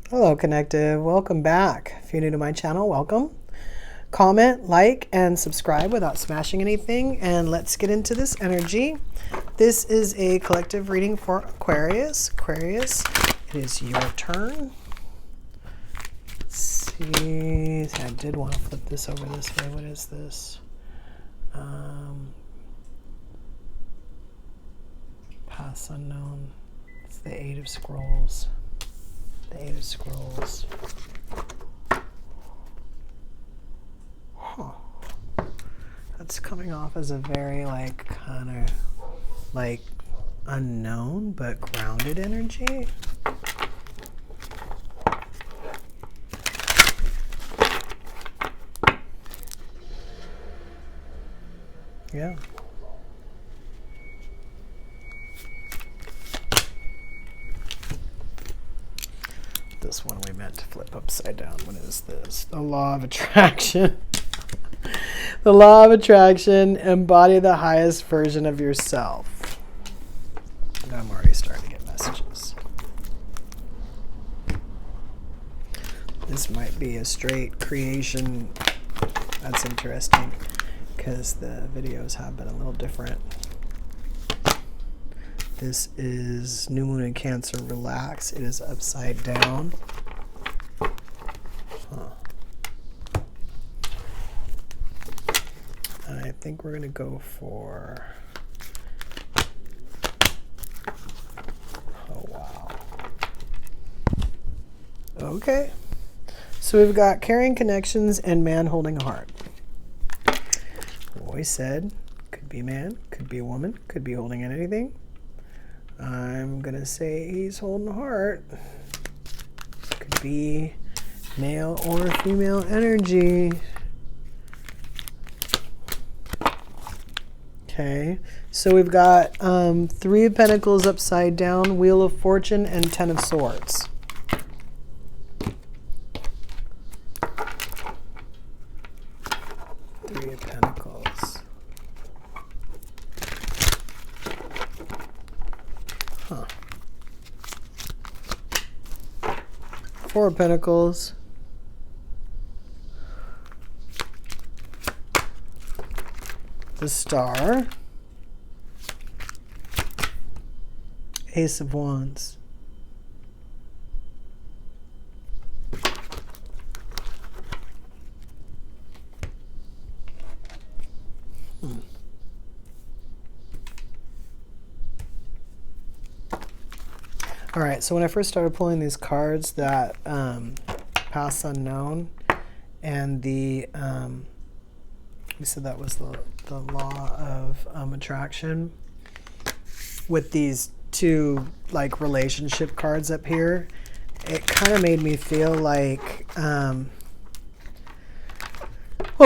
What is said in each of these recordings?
Hello, Connective. Welcome back. If you're new to my channel, welcome. Comment, like, and subscribe without smashing anything. And let's get into this energy. This is a collective reading for Aquarius. Aquarius, it is your turn. Let's see. I did want to flip this over this way. What is this? Pass unknown. It's the Eight of Scrolls. The Eight of Scrolls. Huh. That's coming off as a very kind of unknown but grounded energy. Yeah. This one we meant to flip upside down. What is this? The Law of Attraction. The Law of Attraction. Embody the highest version of yourself. And I'm already starting to get messages. This might be a straight creation. That's interesting because the videos have been a little different. This is New Moon in Cancer, relax. It is upside down. Huh. And I think we're going to go for... Oh, wow. Okay. So we've got carrying connections and man holding a heart. Always said, could be a man, could be a woman, could be holding anything. I'm going to say he's holding a heart. Could be male or female energy. Okay, so we've got Three of Pentacles upside down, Wheel of Fortune, and Ten of Swords. Three of Pentacles. Huh. Four of Pentacles. The Star. Ace of Wands. All right, so when I first started pulling these cards, that Pass Unknown and the, we said that was the Law of Attraction, with these two relationship cards up here, it kind of made me feel like, well,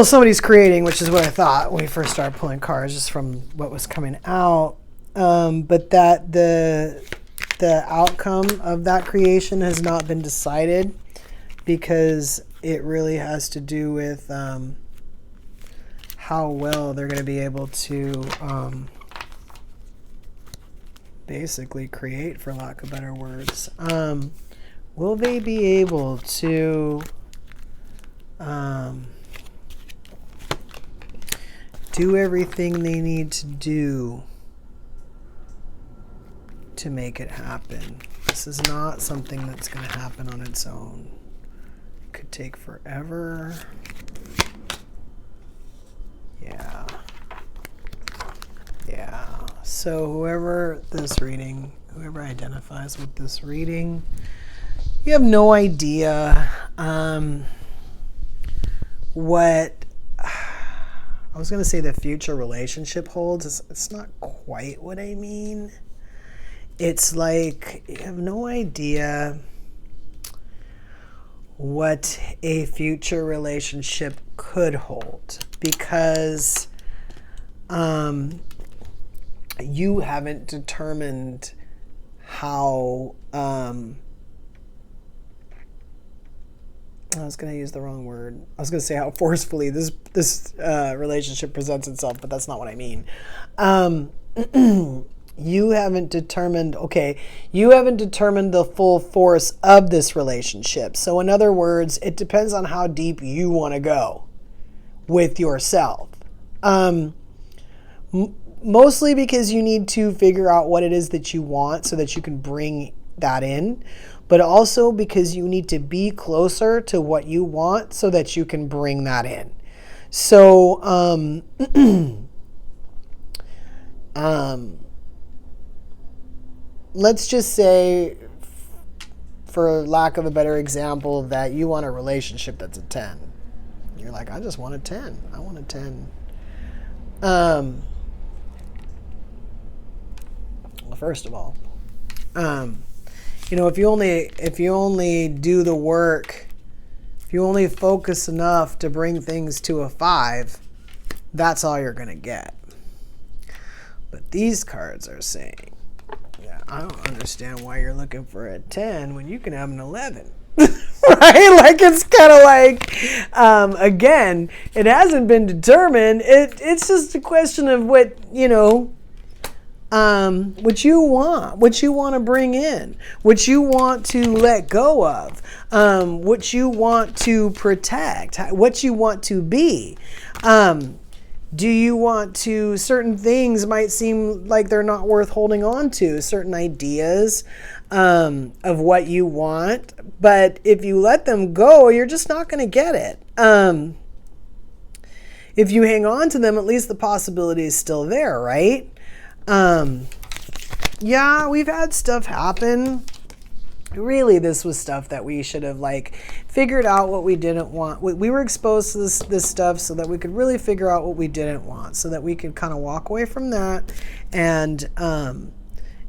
somebody's creating, which is what I thought when we first started pulling cards, just from what was coming out, but that the outcome of that creation has not been decided, because it really has to do with how well they're going to be able to basically create, for lack of better words. Will they be able to do everything they need to do to make it happen? This is not something that's going to happen on its own. It could take forever. Yeah. Yeah. So whoever identifies with this reading, you have no idea what, I was going to say the future relationship holds. It's not quite what I mean. It's like you have no idea what a future relationship could hold, because you haven't determined how, I was going to use the wrong word. I was going to say how forcefully this relationship presents itself, but that's not what I mean. you haven't determined, you haven't determined the full force of this relationship. So in other words, it depends on how deep you want to go with yourself. Mostly because you need to figure out what it is that you want so that you can bring that in, but also because you need to be closer to what you want so that you can bring that in. So, let's just say, for lack of a better example, that you want a relationship that's a 10. You're like, I just want a 10. I want a 10. Well, first of all, if you only do the work, if you only focus enough to bring things to a 5, that's all you're going to get. But these cards are saying, yeah, I don't understand why you're looking for a 10 when you can have an 11. Right? Like, it's kind of like, again, it hasn't been determined. It's just a question of what you want to bring in, what you want to let go of, what you want to protect, what you want to be. Do you want to, certain things might seem like they're not worth holding on to, certain ideas of what you want, but if you let them go, you're just not going to get it. If you hang on to them, at least the possibility is still there, right? Yeah, we've had stuff happen. Really, this was stuff that we should have figured out what we didn't want. We were exposed to this stuff so that we could really figure out what we didn't want, so that we could kind of walk away from that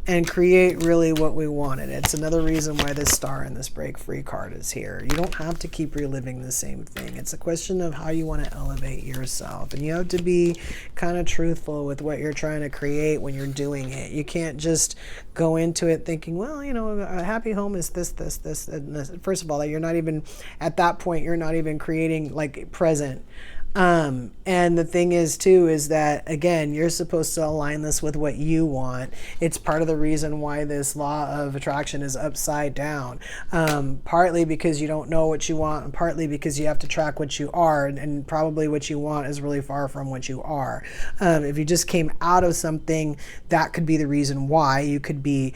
and create really what we wanted. It's another reason why this star and this break free card is here. You don't have to keep reliving the same thing. It's a question of how you want to elevate yourself, and you have to be kind of truthful with what you're trying to create when you're doing it. You can't just go into it thinking, well, a happy home is this, and this. First of all, you're not even at that point. You're not even creating present. And the thing is too, is that again, you're supposed to align this with what you want. It's part of the reason why this law of attraction is upside down. Partly because you don't know what you want, and partly because you have to track what you are, and probably what you want is really far from what you are. If you just came out of something, that could be the reason why you could be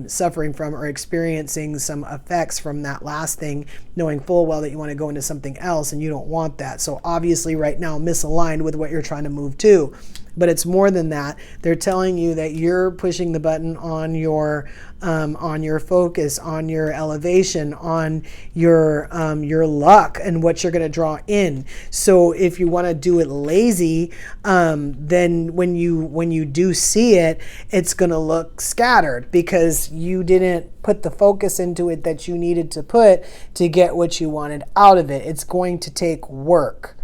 suffering from or experiencing some effects from that last thing, knowing full well that you want to go into something else and you don't want that. So obviously right now misaligned with what you're trying to move to. But it's more than that. They're telling you that you're pushing the button on your focus, on your elevation, on your luck, and what you're going to draw in. So if you want to do it lazy, then when you do see it, it's going to look scattered because you didn't put the focus into it that you needed to put to get what you wanted out of it. It's going to take work.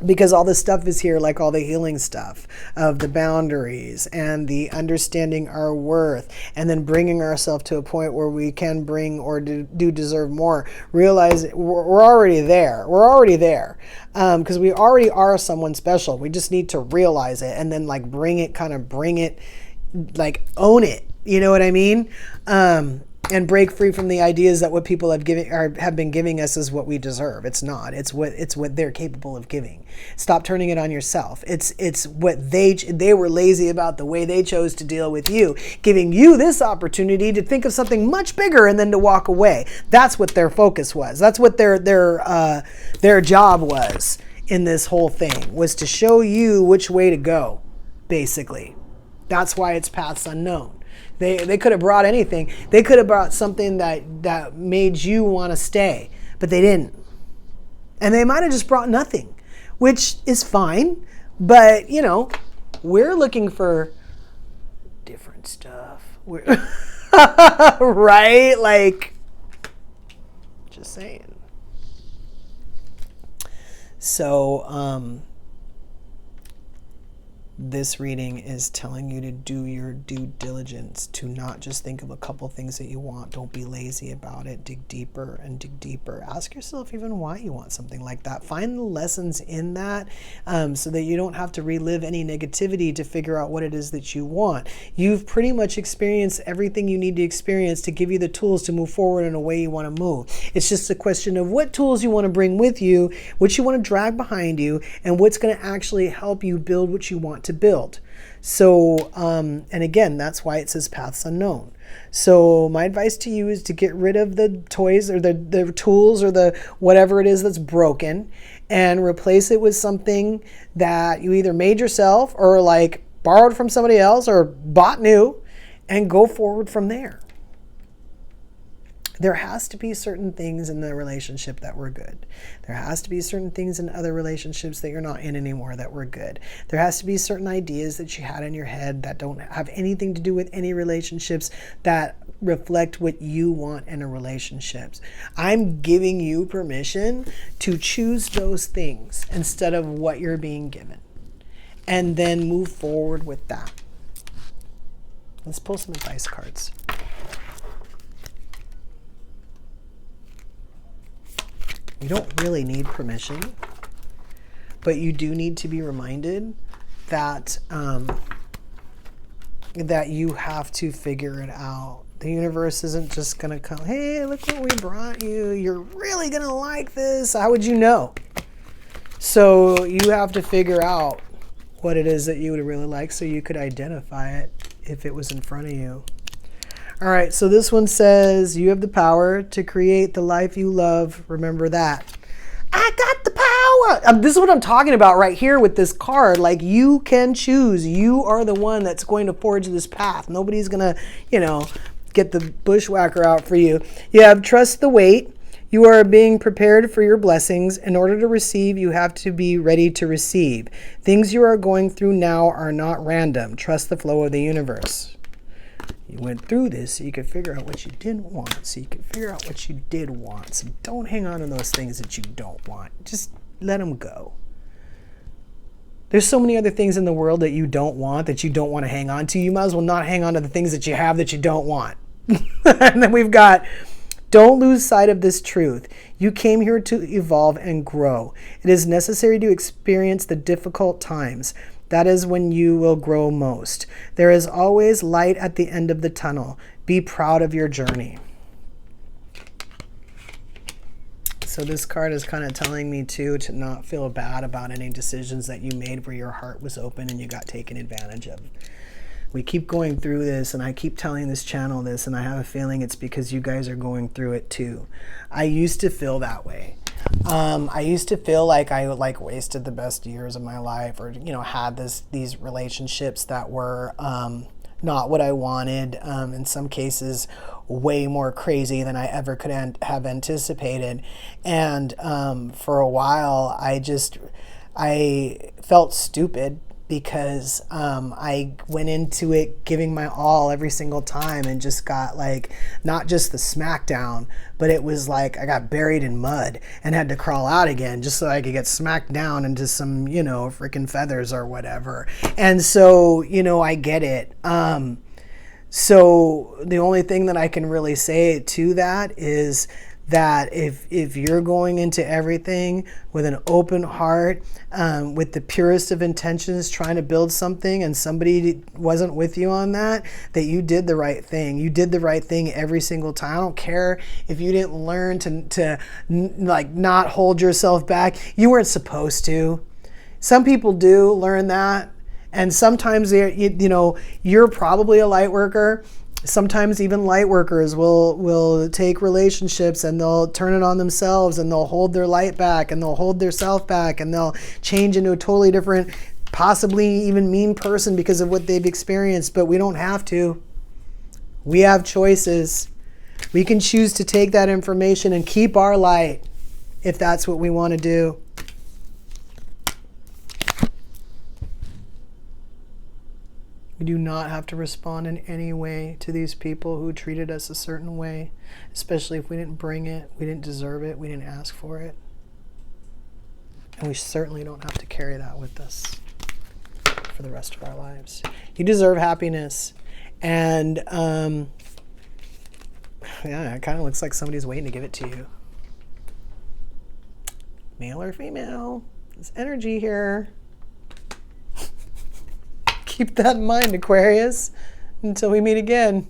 Because all this stuff is here, like all the healing stuff of the boundaries and the understanding our worth, and then bringing ourselves to a point where we can bring or do deserve more. Realize we're already there. We're already there because we already are someone special. We just need to realize it and then bring it, own it. You know what I mean? And break free from the ideas that what people have been giving us is what we deserve. It's not. It's what they're capable of giving. Stop turning it on yourself. It's what they were lazy about the way they chose to deal with you, giving you this opportunity to think of something much bigger and then to walk away. That's what their focus was. That's what their job was in this whole thing, was to show you which way to go, basically. That's why it's paths unknown. They could have brought anything. They could have brought something that made you want to stay, but they didn't. And they might have just brought nothing, which is fine. But, we're looking for different stuff. Right? Just saying. So, This reading is telling you to do your due diligence, to not just think of a couple things that you want. Don't be lazy about it. Dig deeper and dig deeper. Ask yourself even why you want something like that. Find the lessons in that, so that you don't have to relive any negativity to figure out what it is that you want. You've pretty much experienced everything you need to experience to give you the tools to move forward in a way you want to move. It's just a question of what tools you want to bring with you, what you want to drag behind you, and what's going to actually help you build what you want to build. So, and again, that's why it says paths unknown. So my advice to you is to get rid of the toys or the tools or the whatever it is that's broken, and replace it with something that you either made yourself or like borrowed from somebody else or bought new, and go forward from there. There has to be certain things in the relationship that were good. There has to be certain things in other relationships that you're not in anymore that were good. There has to be certain ideas that you had in your head that don't have anything to do with any relationships that reflect what you want in a relationship. I'm giving you permission to choose those things instead of what you're being given, and then move forward with that. Let's pull some advice cards. You don't really need permission, but you do need to be reminded that that you have to figure it out. The universe isn't just going to come, hey, look what we brought you. You're really going to like this. How would you know? So you have to figure out what it is that you would really like so you could identify it if it was in front of you. All right, so this one says, you have the power to create the life you love. Remember that. I got the power. This is what I'm talking about right here with this card. Like, you can choose. You are the one that's going to forge this path. Nobody's going to, get the bushwhacker out for you. You have trust the wait. You are being prepared for your blessings. In order to receive, you have to be ready to receive. Things you are going through now are not random. Trust the flow of the universe. You went through this so you could figure out what you didn't want, so you could figure out what you did want. So don't hang on to those things that you don't want. Just let them go. There's so many other things in the world that you don't want to hang on to. You might as well not hang on to the things that you have that you don't want. And then we've got, don't lose sight of this truth. You came here to evolve and grow. It is necessary to experience the difficult times. That is when you will grow most. There is always light at the end of the tunnel. Be proud of your journey. So this card is kind of telling me too to not feel bad about any decisions that you made where your heart was open and you got taken advantage of. We keep going through this, and I keep telling this channel this, and I have a feeling it's because you guys are going through it too. I used to feel that way. I used to feel like I wasted the best years of my life, or had these relationships that were not what I wanted. In some cases, way more crazy than I ever could have anticipated. And for a while, I felt stupid because I went into it giving my all every single time and just got not just the smackdown, but it was like I got buried in mud and had to crawl out again just so I could get smacked down into some, freaking feathers or whatever. And so, I get it. So the only thing that I can really say to that is that if you're going into everything with an open heart, with the purest of intentions, trying to build something, and somebody wasn't with you on that you did the right thing. You did the right thing every single time. I don't care if you didn't learn to not hold yourself back. You weren't supposed to. Some people do learn that, and sometimes you're probably a light worker. Sometimes even light workers will take relationships and they'll turn it on themselves, and they'll hold their light back, and they'll hold their self back, and they'll change into a totally different, possibly even mean person because of what they've experienced. But we don't have to. We have choices. We can choose to take that information and keep our light if that's what we want to do. We do not have to respond in any way to these people who treated us a certain way, especially if we didn't bring it, we didn't deserve it, we didn't ask for it. And we certainly don't have to carry that with us. for the rest of our lives. You deserve happiness. And yeah, it kind of looks like somebody's waiting to give it to you. Male or female? There's energy here. Keep that in mind, Aquarius, until we meet again.